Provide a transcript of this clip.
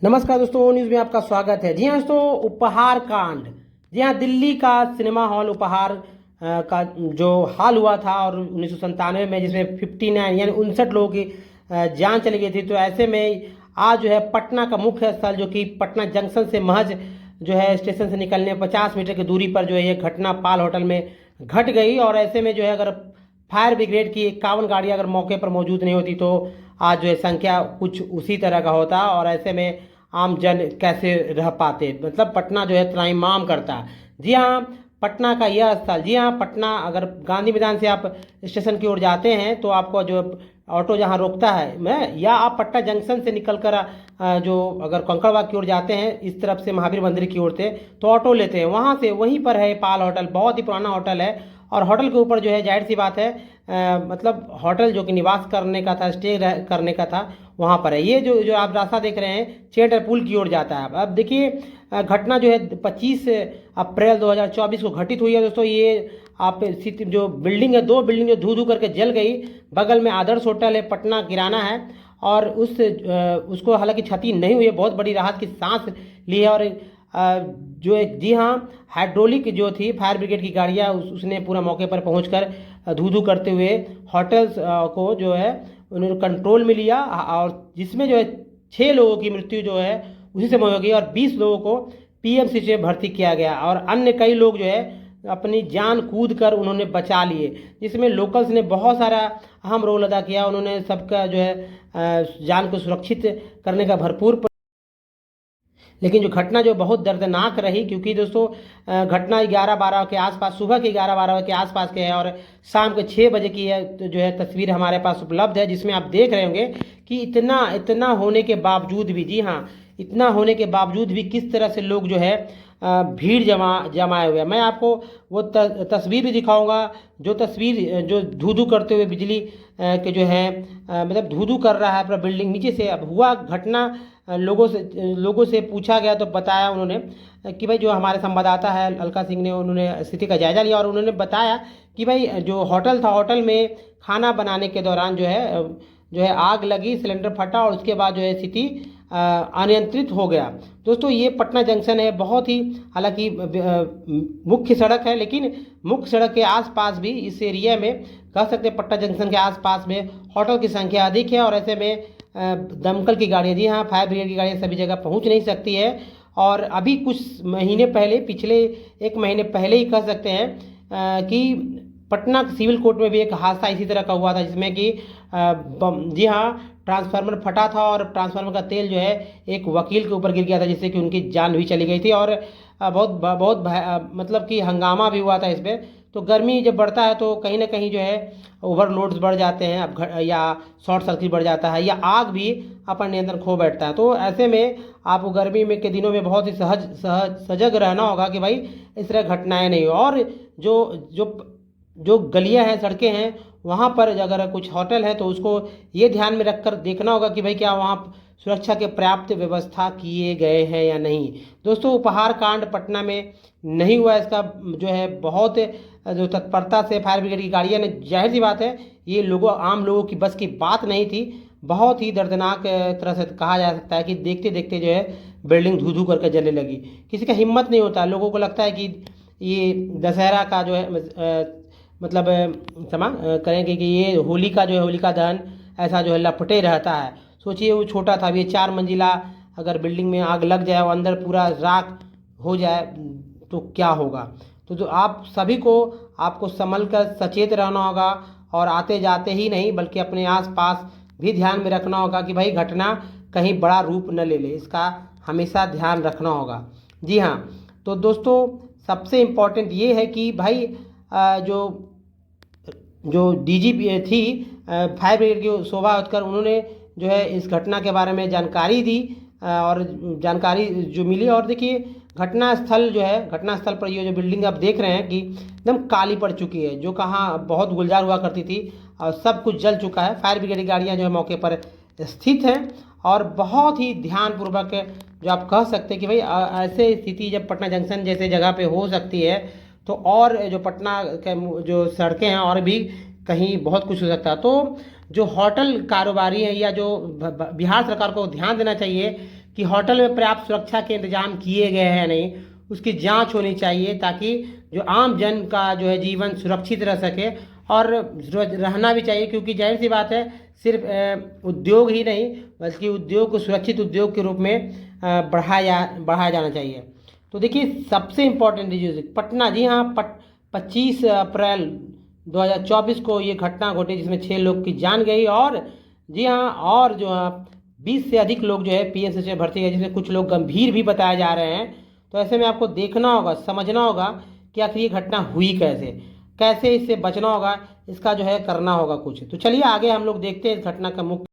नमस्कार दोस्तों, न्यूज़ में आपका स्वागत है। जी हाँ दोस्तों, उपहार कांड। जी हाँ, दिल्ली का सिनेमा हॉल उपहार का जो हाल हुआ था और 1997 में, जिसमें 59 यानी 59 लोगों की जान चली गई थी। तो ऐसे में आज जो है पटना का मुख्य स्थल, जो कि पटना जंक्शन से महज जो है स्टेशन से निकलने 50 मीटर की दूरी पर जो है ये घटना पाल होटल में घट गई। और ऐसे में जो है अगर फायर ब्रिगेड की 51 गाड़ियाँ अगर मौके पर मौजूद नहीं होती तो आज जो है संख्या कुछ उसी तरह का होता। और ऐसे में आम जन कैसे रह पाते, मतलब पटना जो है त्राहिमाम करता। जी हाँ, पटना का यह स्थल। जी हाँ, पटना अगर गांधी मैदान से आप स्टेशन की ओर जाते हैं तो आपको जो ऑटो जहाँ रोकता है मैं, या आप पटना जंक्शन से निकलकर जो अगर कंकड़बाग की ओर जाते हैं इस तरफ से महावीर मंदिर की ओर से, तो ऑटो लेते हैं। वहाँ से वहीं पर है पाल होटल, बहुत ही पुराना होटल है। और होटल के ऊपर जो है जाहिर सी बात है मतलब होटल जो कि निवास करने का था, स्टे करने का था, वहाँ पर है। ये जो जो आप रास्ता देख रहे हैं चेटर पुल की ओर जाता है। अब देखिए घटना जो है 25 अप्रैल 2024 को घटित हुई है दोस्तों। ये आप जो बिल्डिंग है, दो बिल्डिंग जो धू धू करके जल गई। बगल में आदर्श होटल है, पटना किराना है। और उसको हालांकि क्षति नहीं हुई है, बहुत बड़ी राहत की सांस ली है। और जो एक, जी हाँ, हाइड्रोलिक जो थी फायर ब्रिगेड की गाड़ियाँ उसने पूरा मौके पर पहुंचकर धू धू करते हुए होटल्स को जो है उन्होंने कंट्रोल में लिया। और जिसमें जो है 6 लोगों की मृत्यु जो है उसी समय हो गई और 20 लोगों को पीएमसी से भर्ती किया गया। और अन्य कई लोग जो है अपनी जान कूद कर उन्होंने बचा लिए, जिसमें लोकल्स ने बहुत सारा अहम रोल अदा किया। उन्होंने सबका जो है जान को सुरक्षित करने का भरपूर। लेकिन जो घटना जो बहुत दर्दनाक रही, क्योंकि दोस्तों घटना 11-12 के आसपास, सुबह के 11-12 के आसपास के है और शाम के 6 बजे की है। तो जो है तस्वीर हमारे पास उपलब्ध है, जिसमें आप देख रहे होंगे कि इतना इतना होने के बावजूद भी, जी हाँ, इतना होने के बावजूद भी किस तरह से लोग जो है भीड़ जमाए हुए हैं। मैं आपको वो तस्वीर भी दिखाऊंगा, जो तस्वीर जो धू धू करते हुए बिजली के जो है मतलब धू धू कर रहा है पूरा बिल्डिंग नीचे से। अब हुआ घटना, लोगों से पूछा गया तो बताया उन्होंने कि भाई, जो हमारे संवाददाता है अलका सिंह ने, उन्होंने स्थिति का जायजा लिया और उन्होंने बताया कि भाई जो होटल था, होटल में खाना बनाने के दौरान जो है आग लगी, सिलेंडर फटा और उसके बाद जो है स्थिति अनियंत्रित हो गया। दोस्तों ये पटना जंक्शन है, बहुत ही हालांकि मुख्य सड़क है, लेकिन मुख्य सड़क के आसपास भी इस एरिया में कह सकते हैं पटना जंक्शन के आसपास में होटल की संख्या अधिक है। और ऐसे में दमकल की गाड़ियाँ, जी हाँ, फायर ब्रिगेड की गाड़ियाँ सभी जगह पहुंच नहीं सकती है। और अभी कुछ महीने पहले, पिछले 1 महीने पहले ही कह सकते हैं कि पटना सिविल कोर्ट में भी एक हादसा इसी तरह का हुआ था, जिसमें कि जी हाँ, ट्रांसफार्मर फटा था और ट्रांसफार्मर का तेल जो है एक वकील के ऊपर गिर गया था, जिससे कि उनकी जान भी चली गई थी। और बहुत बहुत मतलब कि हंगामा भी हुआ था इस पर। तो गर्मी जब बढ़ता है तो कहीं ना कहीं जो है ओवरलोड्स बढ़ जाते हैं, अब या शॉर्ट सर्किट बढ़ जाता है, या आग भी अपन नियंत्रण खो बैठता है। तो ऐसे में आपको गर्मी में के दिनों में बहुत ही सजग रहना होगा कि भाई इस तरह घटनाएं नहीं हो। और जो जो जो गलियां हैं, सड़कें हैं, वहाँ पर अगर कुछ होटल है तो उसको ये ध्यान में रखकर देखना होगा कि भाई क्या वहाँ सुरक्षा के पर्याप्त व्यवस्था किए गए हैं या नहीं। दोस्तों उपहार कांड पटना में नहीं हुआ, इसका जो है बहुत जो तत्परता से फायर ब्रिगेड की गाड़ियाँ ने, जाहिर सी बात है ये आम लोगों की बस की बात नहीं थी। बहुत ही दर्दनाक तरह से कहा जा सकता है कि देखते देखते जो है बिल्डिंग धू धू करके जलने लगी। किसी का हिम्मत नहीं होता, लोगों को लगता है कि ये दशहरा का जो है मतलब क्षमा करेंगे कि ये होली का जो है होलिका दहन ऐसा जो है लपटे रहता है। सोचिए वो छोटा था, अब ये 4 मंजिला अगर बिल्डिंग में आग लग जाए और अंदर पूरा राख हो जाए तो क्या होगा। तो आप सभी को, आपको संभल कर सचेत रहना होगा और आते जाते ही नहीं बल्कि अपने आसपास भी ध्यान में रखना होगा कि भाई घटना कहीं बड़ा रूप न ले ले, इसका हमेशा ध्यान रखना होगा। जी हाँ, तो दोस्तों सबसे इम्पोर्टेंट ये है कि भाई जो जो डीजीपी थी फायर ब्रिगेड की शोभा उत्कर, उन्होंने जो है इस घटना के बारे में जानकारी दी और जानकारी जो मिली। और देखिए घटना स्थल जो है, घटना स्थल पर ये जो बिल्डिंग आप देख रहे हैं कि एकदम काली पड़ चुकी है, जो कहाँ बहुत गुलजार हुआ करती थी, और सब कुछ जल चुका है। फायर ब्रिगेड की गाड़ियाँ जो है मौके पर स्थित हैं और बहुत ही ध्यानपूर्वक, जो आप कह सकते हैं कि भाई ऐसे स्थिति जब पटना जंक्शन जैसे जगह पे हो सकती है तो और जो पटना के जो सड़कें हैं और भी कहीं बहुत कुछ हो सकता है। तो जो होटल कारोबारी हैं या जो बिहार सरकार को ध्यान देना चाहिए कि होटल में पर्याप्त सुरक्षा के इंतजाम किए गए हैं नहीं, उसकी जांच होनी चाहिए ताकि जो आम जन का जो है जीवन सुरक्षित रह सके और रहना भी चाहिए, क्योंकि जाहिर सी बात है सिर्फ उद्योग ही नहीं बल्कि उद्योग को सुरक्षित उद्योग के रूप में बढ़ाया जाना चाहिए। तो देखिए सबसे इम्पोर्टेंट चीज़ पटना, जी हाँ 25 अप्रैल 2024 को ये घटना घटी जिसमें 6 लोग की जान गई, और जी हाँ और जो 20 से अधिक लोग जो है पीएमसीएच में भर्ती है, जिसमें कुछ लोग गंभीर भी बताए जा रहे हैं। तो ऐसे में आपको देखना होगा, समझना होगा कि आखिर ये घटना हुई कैसे इससे बचना होगा, इसका जो है करना होगा कुछ। तो चलिए आगे हम लोग देखते हैं इस घटना का मुख्य